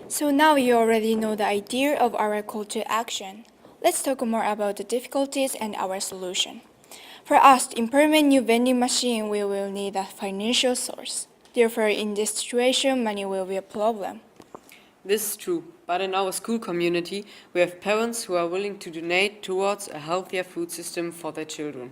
So now you already know the idea of our call to action. Let's talk more about the difficulties and our solution. For us to implement new vending machine, we will need a financial source. Therefore, in this situation, money will be a problem. This is true, but in our school community, we have parents who are willing to donate towards a healthier food system for their children.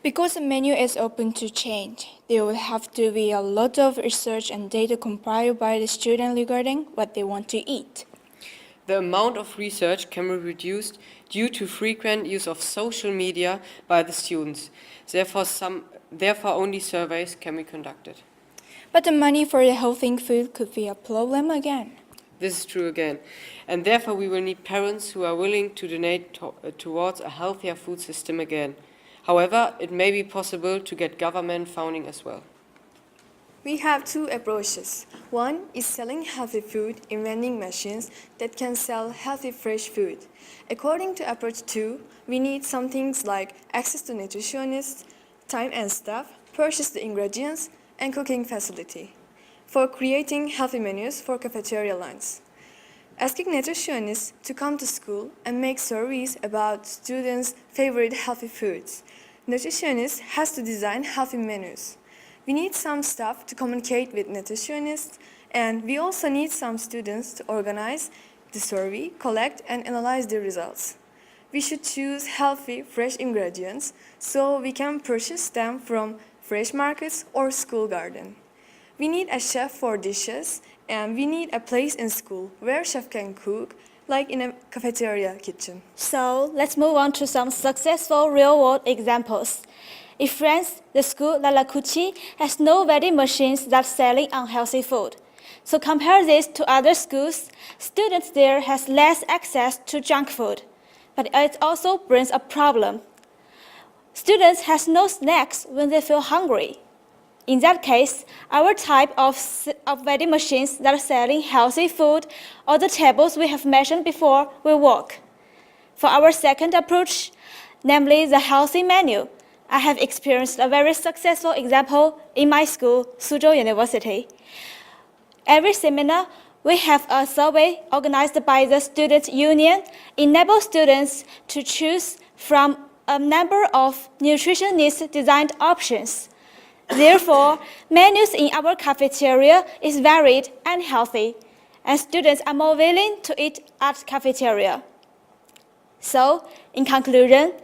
Because the menu is open to change, there will have to be a lot of research and data compiled by the student regarding what they want to eat. The amount of research can be reduced due to frequent use of social media by the students. Therefore, only surveys can be conducted. But the money for the healthy food could be a problem again. This is true again, and therefore we will need parents who are willing to donate towards a healthier food system again. However, it may be possible to get government funding as well. We have two approaches. One is selling healthy food in vending machines that can sell healthy fresh food. According to approach 2, we need some things like access to nutritionists, time and staff, purchase the ingredients, and cooking facility for creating healthy menus for cafeteria lines. Asking nutritionists to come to school and make surveys about students' favorite healthy foods. Nutritionists has to design healthy menus. We need some staff to communicate with nutritionists, and we also need some students to organize the survey, collect and analyze the results. We should choose healthy, fresh ingredients so we can purchase them from fresh markets or school garden. We need a chef for dishes, and we need a place in school where chef can cook, like in a cafeteria kitchen. So let's move on to some successful real-world examples. In France, the school La Lacucci has no vending machines that selling unhealthy food. So compare this to other schools, students there has less access to junk food. But it also brings a problem. Students has no snacks when they feel hungry. In that case, our type of vending machines that are selling healthy food or the tables we have mentioned before will work. For our second approach, namely the healthy menu, I have experienced a very successful example in my school, Suzhou University. Every seminar, we have a survey organized by the Student Union, enable students to choose from a number of nutritionist designed options. Therefore, menus in our cafeteria is varied and healthy, and students are more willing to eat at cafeteria. So, in conclusion,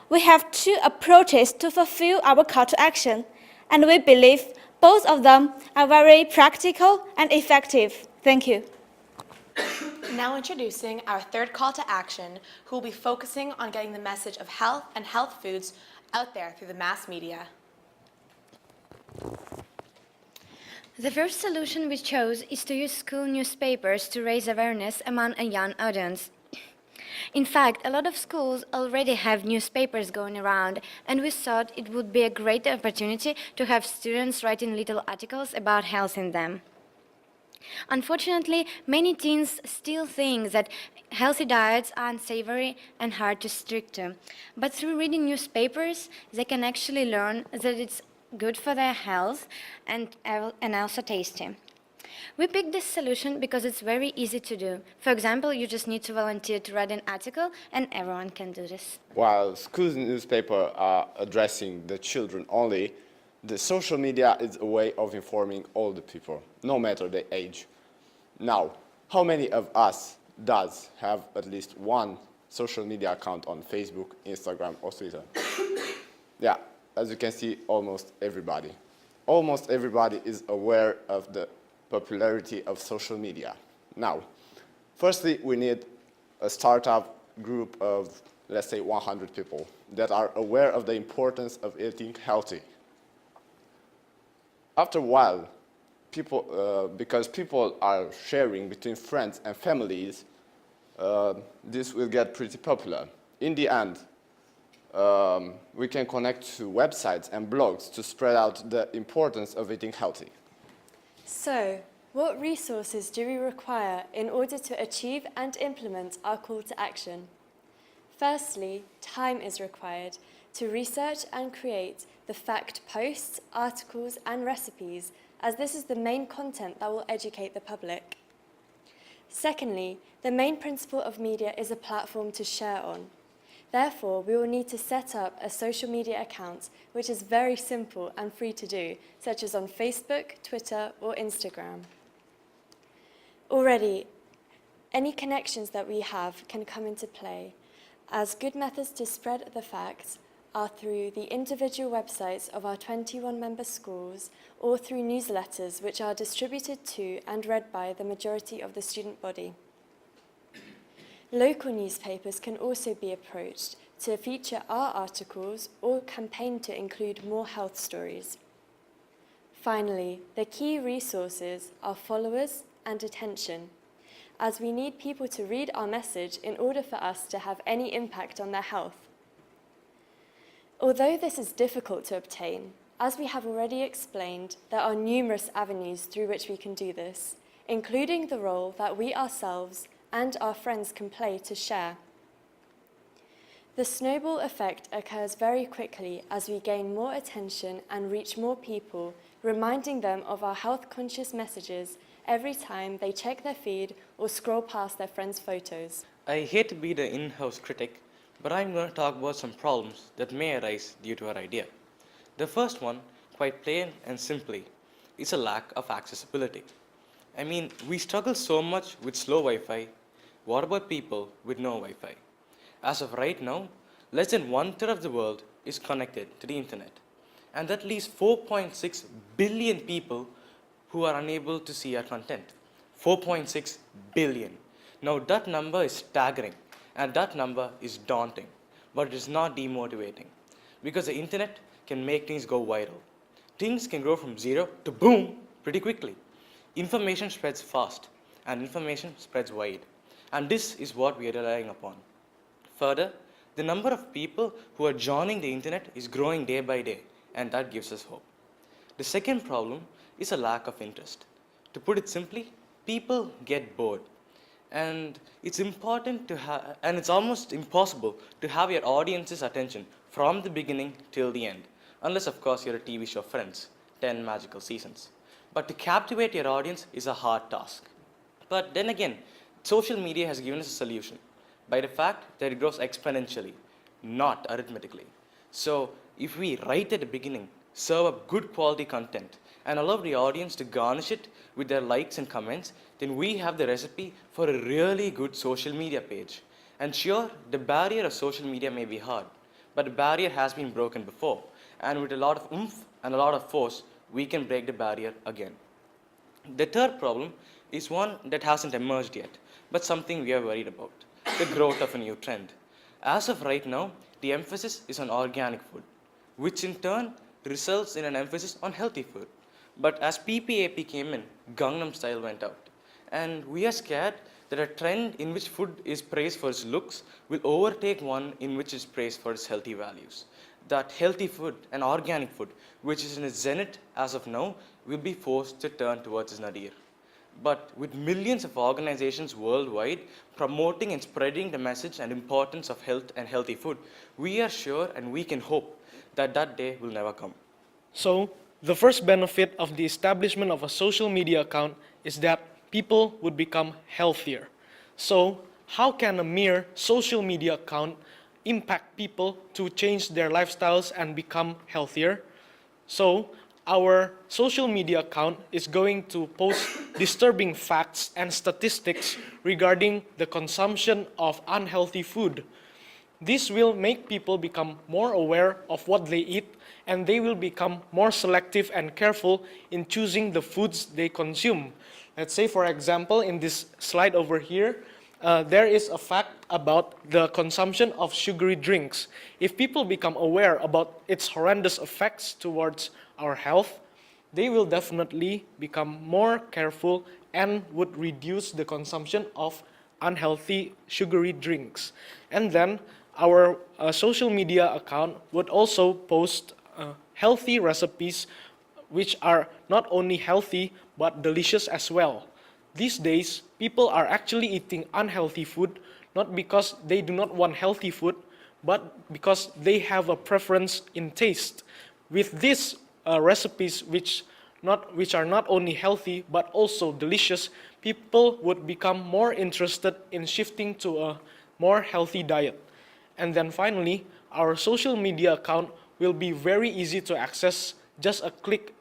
we have two approaches to fulfill our call to action, and we believe both of them are very practical and effective. Thank you. Now introducing our third call to action, who will be focusing on getting the message of health and health foods out there through the mass media. The first solution we chose is to use school newspapers to raise awareness among a young audience. In fact, a lot of schools already have newspapers going around, and we thought it would be a great opportunity to have students writing little articles about health in them. Unfortunately, many teens still think that healthy diets are unsavory and hard to stick to. But through reading newspapers, they can actually learn that it's good for their health and also tasty. We picked this solution because it's very easy to do. For example, you just need to volunteer to write an article, and everyone can do this. While schools and newspapers are addressing the children only, the social media is a way of informing all the people, no matter their age. Now, how many of us does have at least one social media account on Facebook, Instagram, or Twitter? Yeah, as you can see, almost everybody. Almost everybody is aware of the popularity of social media. Now, firstly, we need a startup group of, let's say, 100 people that are aware of the importance of eating healthy. After a while, because people are sharing between friends and families, this will get pretty popular. In the end, we can connect to websites and blogs to spread out the importance of eating healthy. So, what resources do we require in order to achieve and implement our call to action? Firstly, time is required to research and create the fact posts, articles, and recipes, as this is the main content that will educate the public. Secondly, the main principle of media is a platform to share on. Therefore, we will need to set up a social media account, which is very simple and free to do, such as on Facebook, Twitter, or Instagram. Already, any connections that we have can come into play, as good methods to spread the facts are through the individual websites of our 21 member schools or through newsletters which are distributed to and read by the majority of the student body. Local newspapers can also be approached to feature our articles or campaign to include more health stories. Finally, the key resources are followers and attention, as we need people to read our message in order for us to have any impact on their health. Although this is difficult to obtain, as we have already explained, there are numerous avenues through which we can do this, including the role that we ourselves and our friends can play to share. The snowball effect occurs very quickly as we gain more attention and reach more people, reminding them of our health-conscious messages every time they check their feed or scroll past their friends' photos. I hate to be the in-house critic, but I'm going to talk about some problems that may arise due to our idea. The first one, quite plain and simply, is a lack of accessibility. I mean, we struggle so much with slow Wi-Fi. What about people with no Wi-Fi? As of right now, less than 1/3 of the world is connected to the internet. And that leaves 4.6 billion people who are unable to see our content. 4.6 billion. Now that number is staggering, and that number is daunting, but it is not demotivating, because the internet can make things go viral. Things can grow from zero to boom pretty quickly. Information spreads fast, and information spreads wide, and this is what we are relying upon. Further, the number of people who are joining the internet is growing day by day, and that gives us hope. The second problem is a lack of interest. To put it simply, people get bored. And it's important to have, and it's almost impossible to have your audience's attention from the beginning till the end, unless of course you're a TV show Friends, 10 magical seasons. But to captivate your audience is a hard task. But then again, social media has given us a solution by the fact that it grows exponentially, not arithmetically. So if we right at the beginning serve up good quality content and allow the audience to garnish it with their likes and comments, then we have the recipe for a really good social media page. And sure, the barrier of social media may be hard, but the barrier has been broken before. And with a lot of oomph and a lot of force, we can break the barrier again. The third problem is one that hasn't emerged yet, but something we are worried about: the growth of a new trend. As of right now, the emphasis is on organic food, which in turn results in an emphasis on healthy food. But as PPAP came in, Gangnam Style went out. And we are scared that a trend in which food is praised for its looks will overtake one in which is praised for its healthy values. That healthy food and organic food, which is in its zenith as of now, will be forced to turn towards its nadir. But with millions of organizations worldwide promoting and spreading the message and importance of health and healthy food, we are sure and we can hope that that day will never come. So, the first benefit of the establishment of a social media account is that people would become healthier. So, how can a mere social media account impact people to change their lifestyles and become healthier? So, our social media account is going to post disturbing facts and statistics regarding the consumption of unhealthy food. This will make people become more aware of what they eat, and they will become more selective and careful in choosing the foods they consume. Let's say, for example, in this slide over here, there is a fact about the consumption of sugary drinks. If people become aware about its horrendous effects towards our health, they will definitely become more careful and would reduce the consumption of unhealthy sugary drinks. And then our social media account would also post healthy recipes which are not only healthy but delicious as well. These days, people are actually eating unhealthy food not because they do not want healthy food, but because they have a preference in taste. With these recipes which which are not only healthy but also delicious, people would become more interested in shifting to a more healthy diet. And then finally, our social media account will be very easy to access, just a click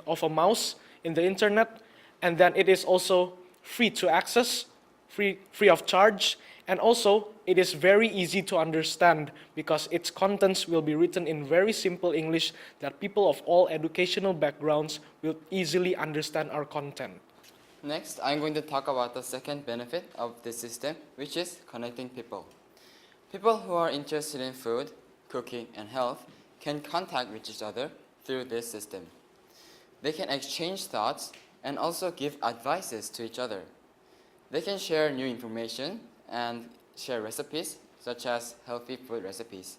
of a mouse in the internet, and then it is also free to access, free of charge, and also it is very easy to understand because its contents will be written in very simple English that people of all educational backgrounds will easily understand our content. Next, I'm going to talk about the second benefit of this system, which is connecting people. People who are interested in food, cooking, and health can contact with each other through this system. They can exchange thoughts and also give advices to each other. They can share new information and share recipes, such as healthy food recipes.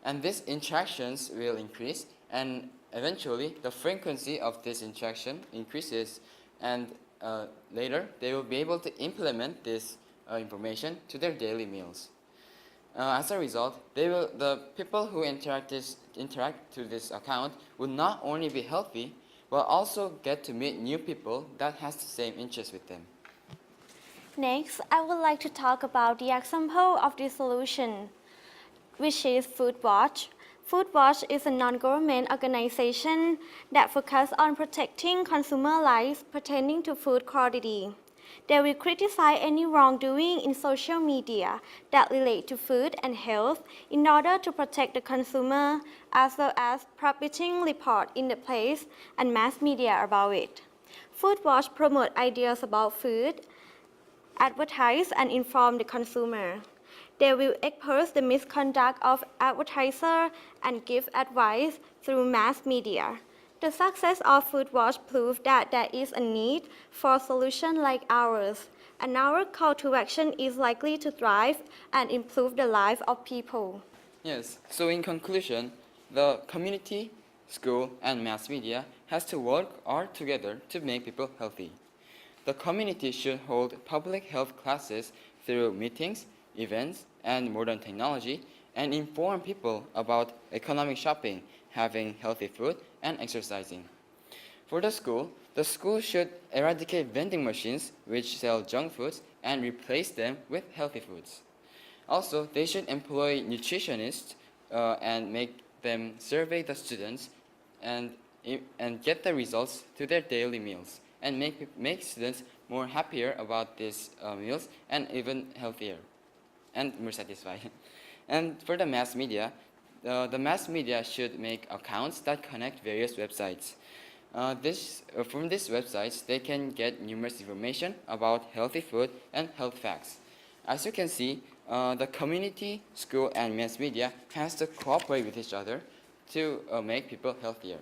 And these interactions will increase, and eventually the frequency of this interaction increases, and later they will be able to implement this information to their daily meals. As a result, the people who interact through this account will not only be healthy, but also get to meet new people that has the same interests with them. Next, I would like to talk about the example of the solution, which is FoodWatch. FoodWatch is a non-government organization that focuses on protecting consumer rights pertaining to food quality. They will criticize any wrongdoing in social media that relate to food and health in order to protect the consumer, as well as publishing reports in the press and mass media about it. FoodWatch promotes ideas about food, advertise and inform the consumer. They will expose the misconduct of advertisers and give advice through mass media. The success of FoodWatch proves that there is a need for a solution like ours, and our call to action is likely to thrive and improve the lives of people. Yes, so in conclusion, the community, school, and mass media has to work all together to make people healthy. The community should hold public health classes through meetings, events, and modern technology, and inform people about economic shopping, having healthy food, and exercising. For the school should eradicate vending machines which sell junk foods and replace them with healthy foods. Also, they should employ nutritionists and make them survey the students and get the results to their daily meals, and make students more happier about these meals and even healthier and more satisfied. And for the mass media, the mass media should make accounts that connect various websites. From these websites, they can get numerous information about healthy food and health facts. As you can see, the community, school, and mass media has to cooperate with each other to make people healthier.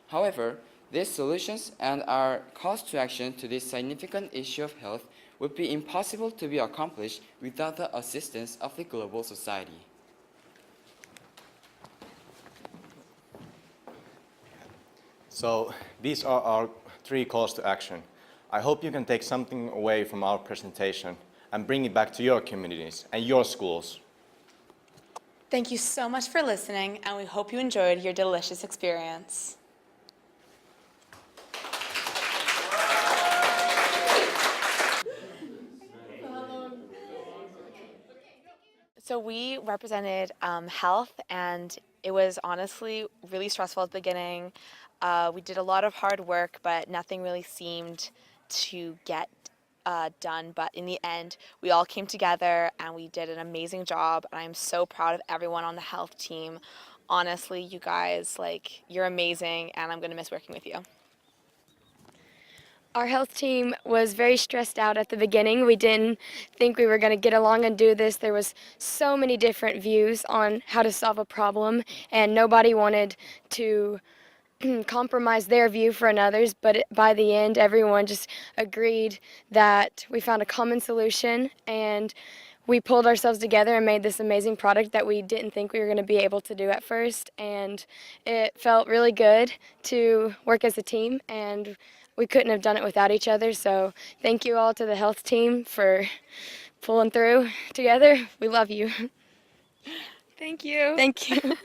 However, these solutions and our calls to action to this significant issue of health would be impossible to be accomplished without the assistance of the global society. So these are our 3 calls to action. I hope you can take something away from our presentation and bring it back to your communities and your schools. Thank you so much for listening, and we hope you enjoyed your delicious experience. So we represented health, and it was honestly really stressful at the beginning. We did a lot of hard work, but nothing really seemed to get done. But in the end, we all came together and we did an amazing job. And I'm so proud of everyone on the health team. Honestly, you guys, you're amazing, and I'm going to miss working with you. Our health team was very stressed out at the beginning. We didn't think we were going to get along and do this. There was so many different views on how to solve a problem, and nobody wanted to compromise their view for another's, but by the end, everyone just agreed that we found a common solution, and we pulled ourselves together and made this amazing product that we didn't think we were going to be able to do at first, and it felt really good to work as a team, and we couldn't have done it without each other. So thank you all to the health team for pulling through together. We love you. Thank you. Thank you.